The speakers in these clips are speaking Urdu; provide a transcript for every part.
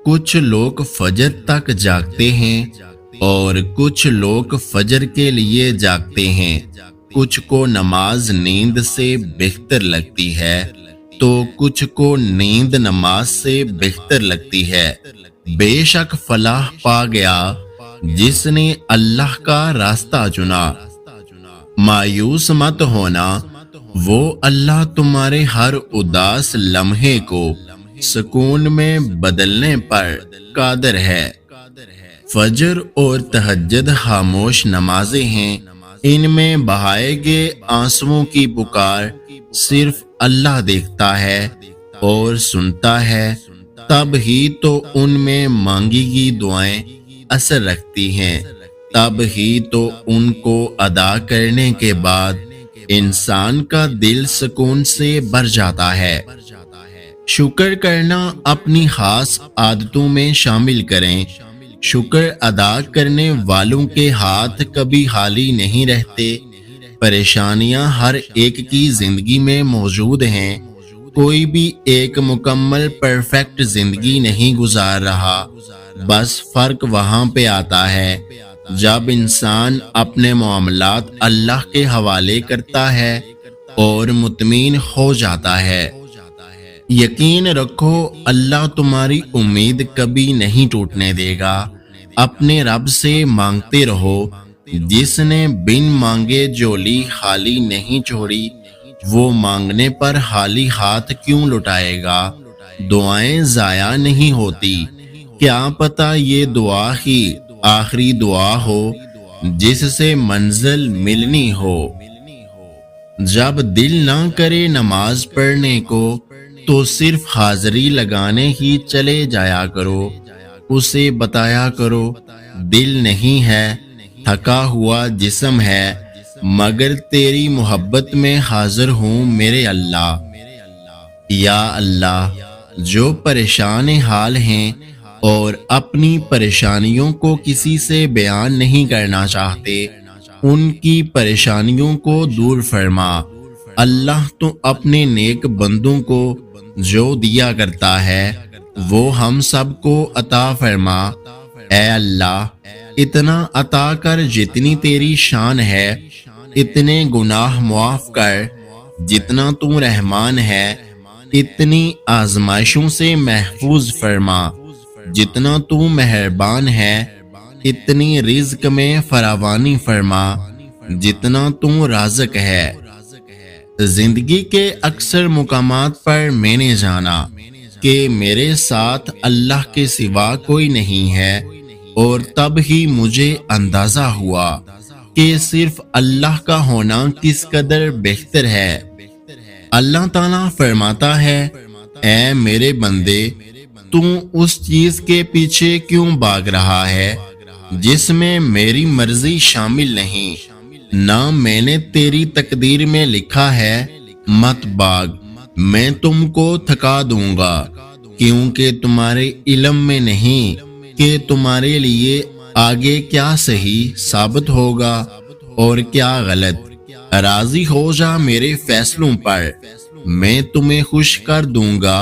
کچھ لوگ فجر تک جاگتے ہیں اور کچھ لوگ فجر کے لیے جاگتے ہیں۔ کچھ کو نماز نیند سے بہتر لگتی ہے تو کچھ کو نیند نماز سے بہتر لگتی ہے۔ بے شک فلاح پا گیا جس نے اللہ کا راستہ چنا۔ مایوس مت ہونا، وہ اللہ تمہارے ہر اداس لمحے کو سکون میں بدلنے پر قادر ہے۔ فجر اور تہجد خاموش نمازیں ہیں، ان میں بہائے گئے آنسوؤں کی پکار صرف اللہ دیکھتا ہے اور سنتا ہے، تب ہی تو ان میں مانگی گئی دعائیں اثر رکھتی ہیں، تب ہی تو ان کو ادا کرنے کے بعد انسان کا دل سکون سے بھر جاتا ہے۔ شکر کرنا اپنی خاص عادتوں میں شامل کریں۔ شکر ادا کرنے والوں کے ہاتھ کبھی خالی نہیں رہتے۔ پریشانیاں ہر ایک کی زندگی میں موجود ہیں، کوئی بھی ایک مکمل پرفیکٹ زندگی نہیں گزار رہا۔ بس فرق وہاں پہ آتا ہے جب انسان اپنے معاملات اللہ کے حوالے کرتا ہے اور مطمئن ہو جاتا ہے۔ یقین رکھو اللہ تمہاری امید کبھی نہیں ٹوٹنے دے گا۔ اپنے رب سے مانگتے رہو، جس نے بن مانگے جولی خالی نہیں چھوڑی، وہ مانگنے پر خالی ہاتھ کیوں لٹائے گا؟ دعائیں ضائع نہیں ہوتی، کیا پتہ یہ دعا ہی آخری دعا ہو جس سے منزل ملنی ہو۔ جب دل نہ کرے نماز پڑھنے کو تو صرف حاضری لگانے ہی چلے جایا کرو، اسے بتایا کرو دل نہیں ہے، تھکا ہوا جسم ہے، مگر تیری محبت میں حاضر ہوں میرے اللہ۔ یا اللہ، جو پریشان حال ہیں اور اپنی پریشانیوں کو کسی سے بیان نہیں کرنا چاہتے، ان کی پریشانیوں کو دور فرما۔ اللہ تو اپنے نیک بندوں کو جو دیا کرتا ہے وہ ہم سب کو عطا فرما۔ اے اللہ، اتنا عطا کر جتنی تیری شان ہے، اتنے گناہ معاف کر جتنا تو رحمان ہے، اتنی آزمائشوں سے محفوظ فرما جتنا تو مہربان ہے، اتنی رزق میں فراوانی فرما جتنا تو رازق ہے۔ زندگی کے اکثر مقامات پر میں نے جانا کہ میرے ساتھ اللہ کے سوا کوئی نہیں ہے، اور تب ہی مجھے اندازہ ہوا کہ صرف اللہ کا ہونا کس قدر بہتر ہے۔ اللہ تعالیٰ فرماتا ہے، اے میرے بندے، تو اس چیز کے پیچھے کیوں بھاگ رہا ہے جس میں میری مرضی شامل نہیں؟ نہ میں نے تیری تقدیر میں لکھا ہے مت بھاگ، میں تم کو تھکا دوں گا، کیونکہ تمہارے علم میں نہیں کہ تمہارے لیے آگے کیا صحیح ثابت ہوگا اور کیا غلط۔ راضی ہو جا میرے فیصلوں پر، میں تمہیں خوش کر دوں گا۔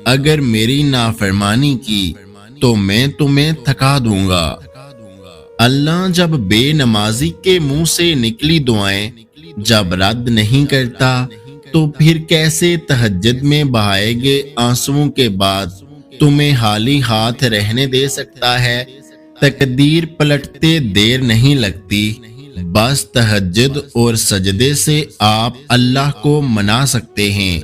اگر میری نافرمانی کی تو میں تمہیں تھکا دوں گا۔ اللہ جب بے نمازی کے منہ سے نکلی دعائیں جب رد نہیں کرتا تو پھر کیسے تہجد میں بہائے گئے آنسوؤں کے بعد تمہیں خالی ہاتھ رہنے دے سکتا ہے؟ تقدیر پلٹتے دیر نہیں لگتی، بس تہجد اور سجدے سے آپ اللہ کو منا سکتے ہیں۔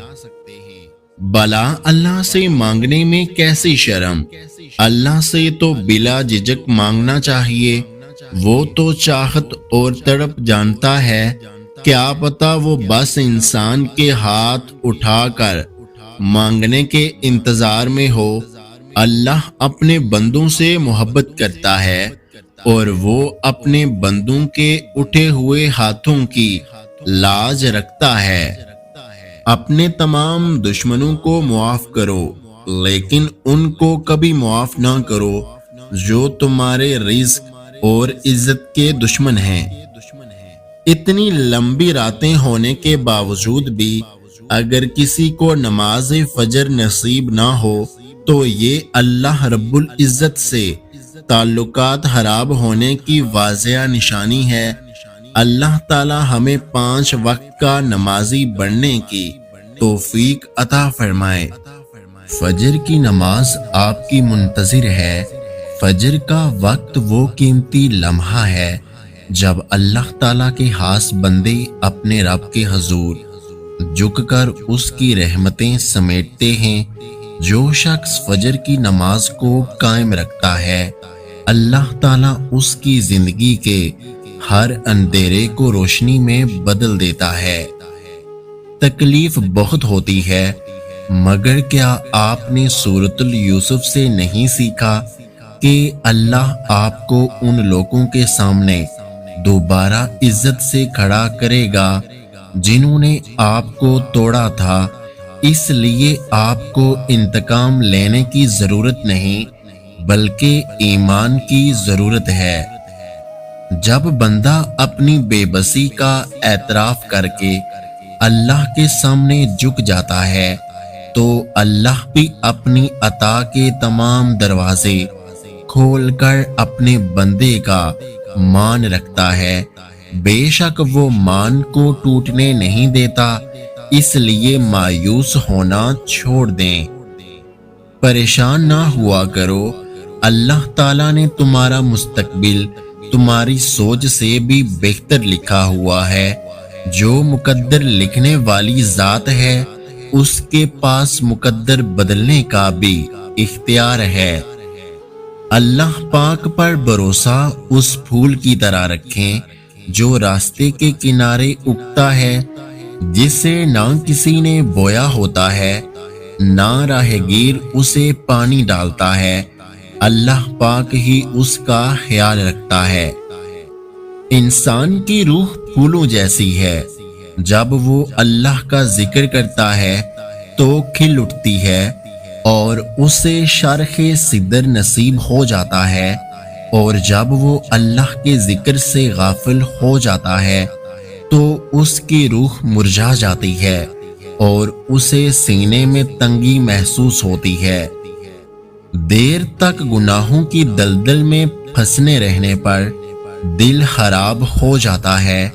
بلا اللہ سے مانگنے میں کیسی شرم، اللہ سے تو بلا جھجک مانگنا چاہیے، وہ تو چاہت اور تڑپ جانتا ہے، کیا پتہ وہ بس انسان کے ہاتھ اٹھا کر مانگنے کے انتظار میں ہو۔ اللہ اپنے بندوں سے محبت کرتا ہے اور وہ اپنے بندوں کے اٹھے ہوئے ہاتھوں کی لاج رکھتا ہے۔ اپنے تمام دشمنوں کو معاف کرو، لیکن ان کو کبھی معاف نہ کرو جو تمہارے رزق اور عزت کے دشمن ہیں۔ اتنی لمبی راتیں ہونے کے باوجود بھی اگر کسی کو نماز فجر نصیب نہ ہو تو یہ اللہ رب العزت سے تعلقات خراب ہونے کی واضح نشانی ہے۔ اللہ تعالی ہمیں 5 وقت کا نمازی بننے کی توفیق عطا فرمائے۔ فجر کی نماز آپ کی منتظر ہے۔ فجر کا وقت وہ قیمتی لمحہ ہے جب اللہ تعالیٰ کے خاص بندے اپنے رب کے حضور جھک کر اس کی رحمتیں سمیٹتے ہیں۔ جو شخص فجر کی نماز کو قائم رکھتا ہے، اللہ تعالیٰ اس کی زندگی کے ہر اندھیرے کو روشنی میں بدل دیتا ہے۔ تکلیف بہت ہوتی ہے، مگر کیا آپ نے سورۃ یوسف سے نہیں سیکھا کہ اللہ آپ کو ان لوگوں کے سامنے دوبارہ عزت سے کھڑا کرے گا جنہوں نے آپ کو توڑا تھا؟ اس لیے آپ کو انتقام لینے کی ضرورت نہیں بلکہ ایمان کی ضرورت ہے۔ جب بندہ اپنی بے بسی کا اعتراف کر کے اللہ کے سامنے جھک جاتا ہے تو اللہ بھی اپنی عطا کے تمام دروازے کھول کر اپنے بندے کا مان رکھتا ہے۔ بے شک وہ مان کو ٹوٹنے نہیں دیتا، اس لیے مایوس ہونا چھوڑ دیں۔ پریشان نہ ہوا کرو، اللہ تعالیٰ نے تمہارا مستقبل تمہاری سوچ سے بھی بہتر لکھا ہوا ہے۔ جو مقدر لکھنے والی ذات ہے اس کے پاس مقدر بدلنے کا بھی اختیار ہے۔ اللہ پاک پر بھروسہ اس پھول کی طرح رکھیں جو راستے کے کنارے اگتا ہے، جسے نہ کسی نے بویا ہوتا ہے نہ راہگیر اسے پانی ڈالتا ہے، اللہ پاک ہی اس کا خیال رکھتا ہے۔ انسان کی روح پھولوں جیسی ہے، جب وہ اللہ کا ذکر کرتا ہے تو کھل اٹھتی ہے اور اسے شرخ صدر نصیب ہو جاتا ہے، اور جب وہ اللہ کے ذکر سے غافل ہو جاتا ہے تو اس کی روح مرجھا جاتی ہے اور اسے سینے میں تنگی محسوس ہوتی ہے۔ دیر تک گناہوں کی دلدل میں پھنسنے رہنے پر دل خراب ہو جاتا ہے۔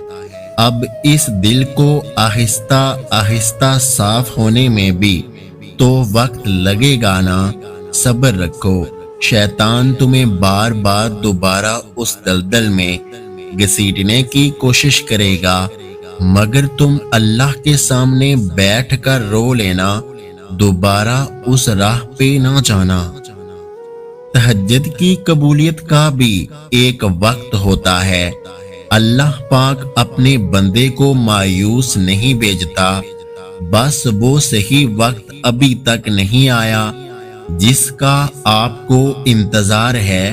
اب اس دل کو آہستہ آہستہ صاف ہونے میں بھی تو وقت لگے گا نا، صبر رکھو۔ شیطان تمہیں بار بار دوبارہ اس دلدل میں گھسیٹنے کی کوشش کرے گا، مگر تم اللہ کے سامنے بیٹھ کر رو لینا، دوبارہ اس راہ پہ نہ جانا۔ تہجد کی قبولیت کا بھی ایک وقت ہوتا ہے۔ اللہ پاک اپنے بندے کو مایوس نہیں بھیجتا، بس وہ صحیح وقت ابھی تک نہیں آیا جس کا آپ کو انتظار ہے،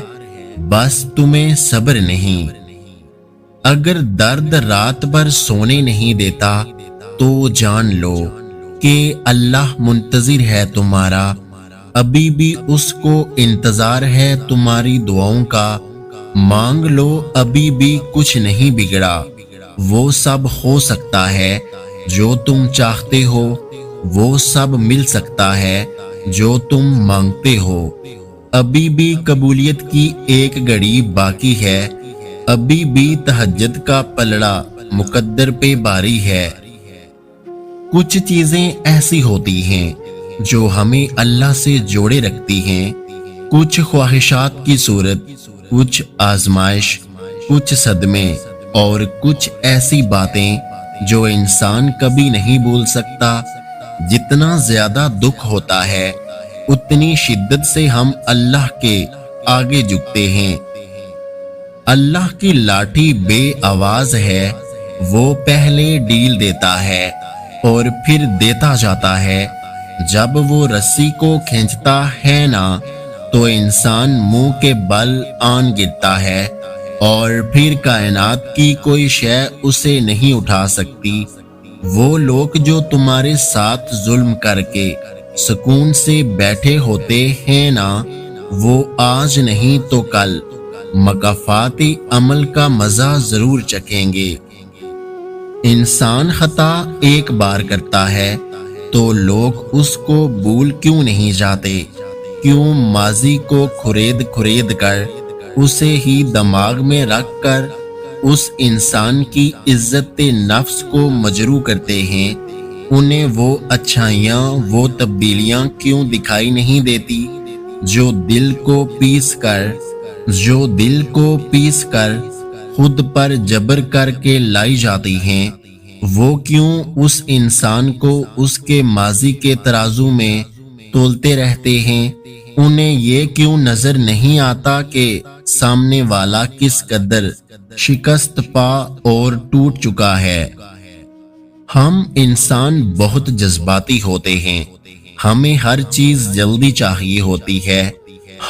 بس تمہیں صبر نہیں۔ اگر درد رات بھر سونے نہیں دیتا تو جان لو کہ اللہ منتظر ہے تمہارا، ابھی بھی اس کو انتظار ہے تمہاری دعاؤں کا۔ مانگ لو، ابھی بھی کچھ نہیں بگڑا، وہ سب ہو سکتا ہے جو تم چاہتے ہو، وہ سب مل سکتا ہے جو تم مانگتے ہو۔ ابھی بھی قبولیت کی ایک گھڑی باقی ہے، ابھی بھی تہجد کا پلڑا مقدر پہ باری ہے۔ کچھ چیزیں ایسی ہوتی ہیں جو ہمیں اللہ سے جوڑے رکھتی ہیں، کچھ خواہشات کی صورت، کچھ آزمائش، کچھ صدمے اور کچھ ایسی باتیں جو انسان کبھی نہیں بھول سکتا۔ جتنا زیادہ دکھ ہوتا ہے اتنی شدت سے ہم اللہ کے آگے جھکتے ہیں۔ اللہ کی لاٹھی بے آواز ہے، وہ پہلے ڈیل دیتا ہے اور پھر دیتا جاتا ہے۔ جب وہ رسی کو کھینچتا ہے نا تو انسان منہ کے بل آن گرتا ہے اور پھر کائنات کی کوئی شے اسے نہیں اٹھا سکتی۔ وہ لوگ جو تمہارے ساتھ ظلم کر کے سکون سے بیٹھے ہوتے ہیں نا، وہ آج نہیں تو کل مکافات عمل کا مزہ ضرور چکھیں گے۔ انسان خطا ایک بار کرتا ہے تو لوگ اس کو بھول کیوں نہیں جاتے؟ کیوں ماضی کو کھرید کر اسے ہی دماغ میں رکھ کر اس انسان کی عزت نفس کو مجروح کرتے ہیں؟ انہیں وہ اچھائیاں، وہ تبدیلیاں کیوں دکھائی نہیں دیتی جو دل کو پیس کر خود پر جبر کر کے لائی جاتی ہیں؟ وہ کیوں اس انسان کو اس کے ماضی کے ترازو میں تولتے رہتے ہیں؟ انہیں یہ کیوں نظر نہیں آتا کہ سامنے والا کس قدر شکست پا اور ٹوٹ چکا ہے؟ ہم انسان بہت جذباتی ہوتے ہیں، ہمیں ہر چیز جلدی چاہیے ہوتی ہے۔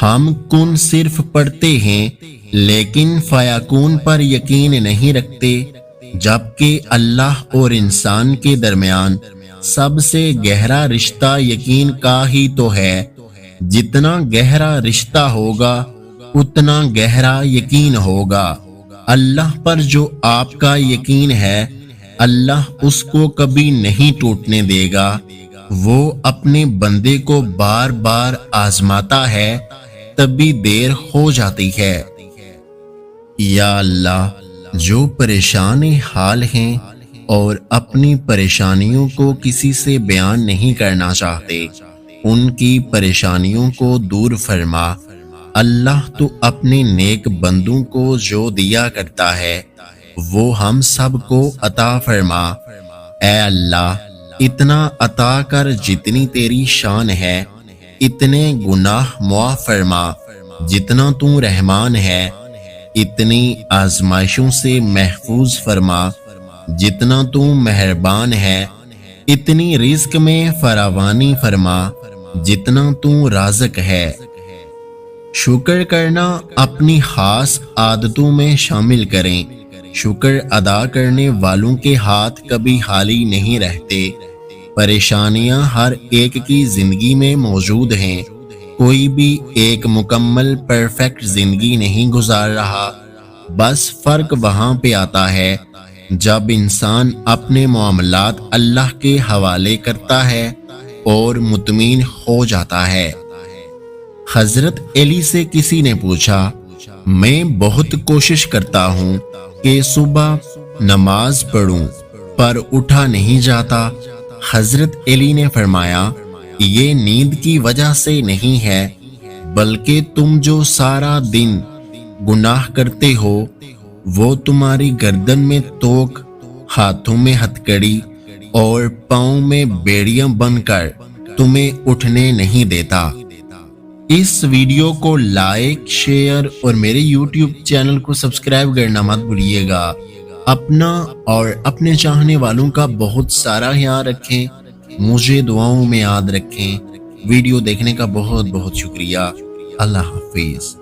ہم کن صرف پڑھتے ہیں لیکن فیکون پر یقین نہیں رکھتے، جبکہ اللہ اور انسان کے درمیان سب سے گہرا رشتہ یقین کا ہی تو ہے۔ جتنا گہرا رشتہ ہوگا اتنا گہرا یقین ہوگا۔ اللہ پر جو آپ کا یقین ہے، اللہ اس کو کبھی نہیں ٹوٹنے دے گا۔ وہ اپنے بندے کو بار بار آزماتا ہے، تبھی دیر ہو جاتی ہے۔ یا اللہ، جو پریشان حال ہیں اور اپنی پریشانیوں کو کسی سے بیان نہیں کرنا چاہتے، ان کی پریشانیوں کو دور فرما۔ اللہ تو اپنے نیک بندوں کو جو دیا کرتا ہے وہ ہم سب کو عطا فرما۔ اے اللہ، اتنا عطا کر جتنی تیری شان ہے، اتنے گناہ معاف فرما جتنا تو رحمان ہے، اتنی آزمائشوں سے محفوظ فرما جتنا تو مہربان ہے، اتنی رزق میں فراوانی فرما جتنا تو رازق ہے۔ شکر کرنا اپنی خاص عادتوں میں شامل کریں۔ شکر ادا کرنے والوں کے ہاتھ کبھی خالی نہیں رہتے۔ پریشانیاں ہر ایک کی زندگی میں موجود ہیں، کوئی بھی ایک مکمل پرفیکٹ زندگی نہیں گزار رہا۔ بس فرق وہاں پہ آتا ہے جب انسان اپنے معاملات اللہ کے حوالے کرتا ہے اور مطمئن ہو جاتا ہے۔ حضرت علی سے کسی نے پوچھا، میں بہت کوشش کرتا ہوں کہ صبح نماز پڑھوں پر اٹھا نہیں جاتا۔ حضرت علی نے فرمایا، یہ نیند کی وجہ سے نہیں ہے، بلکہ تم جو سارا دن گناہ کرتے ہو وہ تمہاری گردن میں توق، ہاتھوں میں ہتھکڑی اور پاؤں میں بیڑیاں بن کر تمہیں اٹھنے نہیں دیتا۔ اس ویڈیو کو لائک، شیئر اور میرے یوٹیوب چینل کو سبسکرائب کرنا مت بھولیے گا۔ اپنا اور اپنے چاہنے والوں کا بہت سارا خیال رکھیں، مجھے دعاؤں میں یاد رکھیں۔ ویڈیو دیکھنے کا بہت بہت شکریہ۔ اللہ حافظ۔